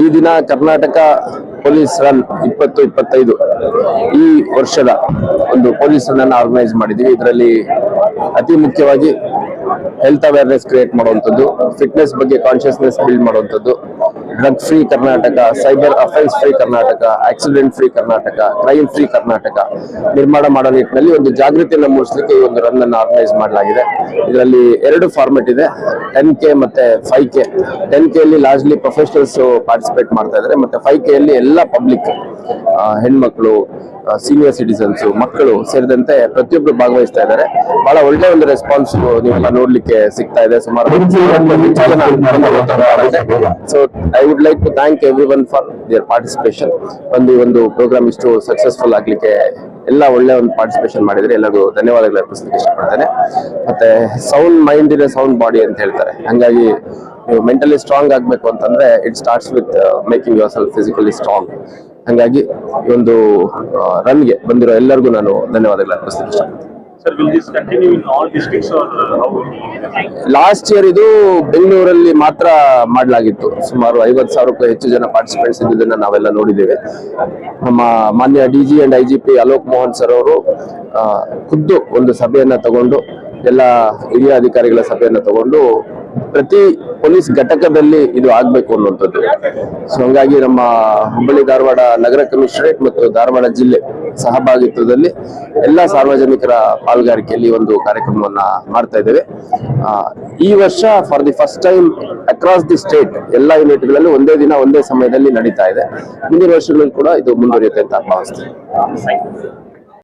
ಈ ದಿನ Karnataka police run 2025 ಈ ವರ್ಷದ ಒಂದು ಪೊಲೀಸ್ ರನ್ ಅನ್ನು ಆರ್ಗನೈಸ್ ಮಾಡಿದೀವಿ. ಇದರಲ್ಲಿ ಅತಿ ಮುಖ್ಯವಾಗಿ ಹೆಲ್ತ್ ಅವೇರ್ನೆಸ್ ಕ್ರಿಯೇಟ್ ಮಾಡುವಂಥದ್ದು, ಫಿಟ್ನೆಸ್ ಬಗ್ಗೆ ಕಾನ್ಶಿಯಸ್ನೆಸ್ ಬಿಲ್ಡ್ ಮಾಡುವಂಥದ್ದು, drug free Karnataka, cyber offence free Karnataka, accident free Karnataka, crime free Karnataka ನಿರ್ಮಾಣ ಮಾಡೋ ನಿಟ್ಟಿನಲ್ಲಿ ಒಂದು ಜಾಗೃತಿಯನ್ನು ಮೂಡಿಸಲಿಕ್ಕೆ ಈ ಒಂದು ರನ್ ಅನ್ನು ಆರ್ಗನೈಸ್ ಮಾಡಲಾಗಿದೆ. ಇದರಲ್ಲಿ 2 ಫಾರ್ಮೆಟ್ ಇದೆ, 10K ಮತ್ತೆ 5K. 10K ಅಲ್ಲಿ ಲಾರ್ಜ್ಲಿ ಪ್ರೊಫೆಷನಲ್ಸ್ ಪಾರ್ಟಿಸಿಪೇಟ್ ಮಾಡ್ತಾ ಇದ್ದಾರೆ, ಮತ್ತೆ 5K ಅಲ್ಲಿ ಎಲ್ಲ ಪಬ್ಲಿಕ್, ಹೆಣ್ಮಕ್ಳು, ಸೀನಿಯರ್ ಸಿಟಿಸನ್ಸ್, ಮಕ್ಕಳು ಸೇರಿದಂತೆ ಪ್ರತಿಯೊಬ್ಬರು ಭಾಗವಹಿಸ್ತಾ ಇದ್ದಾರೆ. ಬಹಳ ಒಳ್ಳೆ ಒಂದು ರೆಸ್ಪಾನ್ಸ್ ನೀವೆಲ್ಲ ನೋಡ್ಲಿಕ್ಕೆ ಸಿಗ್ತಾ ಇದೆ. ಸುಮಾರು so I would like to thank everyone for their participation. ಒಂದು ಪ್ರೋಗ್ರಾಮ್ ಇಷ್ಟು ಸಕ್ಸಸ್ಫುಲ್ ಆಗ್ಲಿಕ್ಕೆ ಎಲ್ಲ ಒಳ್ಳೆ ಒಂದು ಪಾರ್ಟಿಸಿಪೇಷನ್ ಮಾಡಿದ್ರೆ ಎಲ್ಲರಿಗೂ ಧನ್ಯವಾದಗಳು ಅರ್ಪಿಸಲಿಕ್ಕೆ ಇಷ್ಟಪಡ್ತೇನೆ. ಮತ್ತೆ ಸೌಂಡ್ ಮೈಂಡ್ ಇದೆ ಸೌಂಡ್ ಬಾಡಿ ಅಂತ ಹೇಳ್ತಾರೆ. ಹಂಗಾಗಿ ನೀವು ಮೆಂಟಲಿ ಸ್ಟ್ರಾಂಗ್ ಆಗ್ಬೇಕು ಅಂತಂದ್ರೆ it starts with making your self physically strong. ಹಂಗಾಗಿ ಈ ಒಂದು ರನ್ಗೆ ಬಂದಿರೋ ಎಲ್ಲರಿಗೂ ನಾನು ಧನ್ಯವಾದಗಳು ಅರ್ಪಿಸ್ತೀನಿ ಇಷ್ಟಪಡ್ತೀನಿ. ಲಾಸ್ಟ್ ಇಯರ್ ಇದು ಬೆಂಗಳೂರಲ್ಲಿ ಮಾತ್ರ ಮಾಡಲಾಗಿತ್ತು. ಸುಮಾರು 50,000ಕ್ಕೂ ಹೆಚ್ಚು ಜನ ಪಾರ್ಟಿಸಿಪೆಂಟ್ಸ್ ಇದ್ದಿದ್ದನ್ನ ನಾವೆಲ್ಲ ನೋಡಿದ್ದೇವೆ. ನಮ್ಮ ಮಾನ್ಯ DG and IGP Alok Mohan sir ಅವರು ಖುದ್ದು ಒಂದು ಸಭೆಯನ್ನ ತಗೊಂಡು, ಎಲ್ಲ ಹಿರಿಯ ಅಧಿಕಾರಿಗಳ ಸಭೆಯನ್ನ ತಗೊಂಡು ಪ್ರತಿ ಪೊಲೀಸ್ ಘಟಕದಲ್ಲಿ ಇದು ಆಗ್ಬೇಕು ಅನ್ನುವಂಥದ್ದು. ಸೊ ಹಂಗಾಗಿ ನಮ್ಮ ಹುಬ್ಬಳ್ಳಿ ಧಾರವಾಡ ನಗರ ಕಮಿಷನರೇಟ್ ಮತ್ತು ಧಾರವಾಡ ಜಿಲ್ಲೆ ಸಹಭಾಗಿತ್ವದಲ್ಲಿ ಎಲ್ಲ ಸಾರ್ವಜನಿಕರ ಪಾಲ್ಗಾರಿಕೆಯಲ್ಲಿ ಒಂದು ಕಾರ್ಯಕ್ರಮವನ್ನ ಮಾಡ್ತಾ ಇದ್ದೇವೆ. ಈ ವರ್ಷ for the first time across the state ಎಲ್ಲ ಯೂನಿಟ್ಗಳಲ್ಲಿ ಒಂದೇ ದಿನ ಒಂದೇ ಸಮಯದಲ್ಲಿ ನಡೀತಾ ಇದೆ. ಮುಂದಿನ ವರ್ಷಗಳಲ್ಲಿ ಕೂಡ ಇದು ಮುಂದುವರಿಯುತ್ತೆ ಅಂತ ಭಾವಿಸ್ತೀನಿ.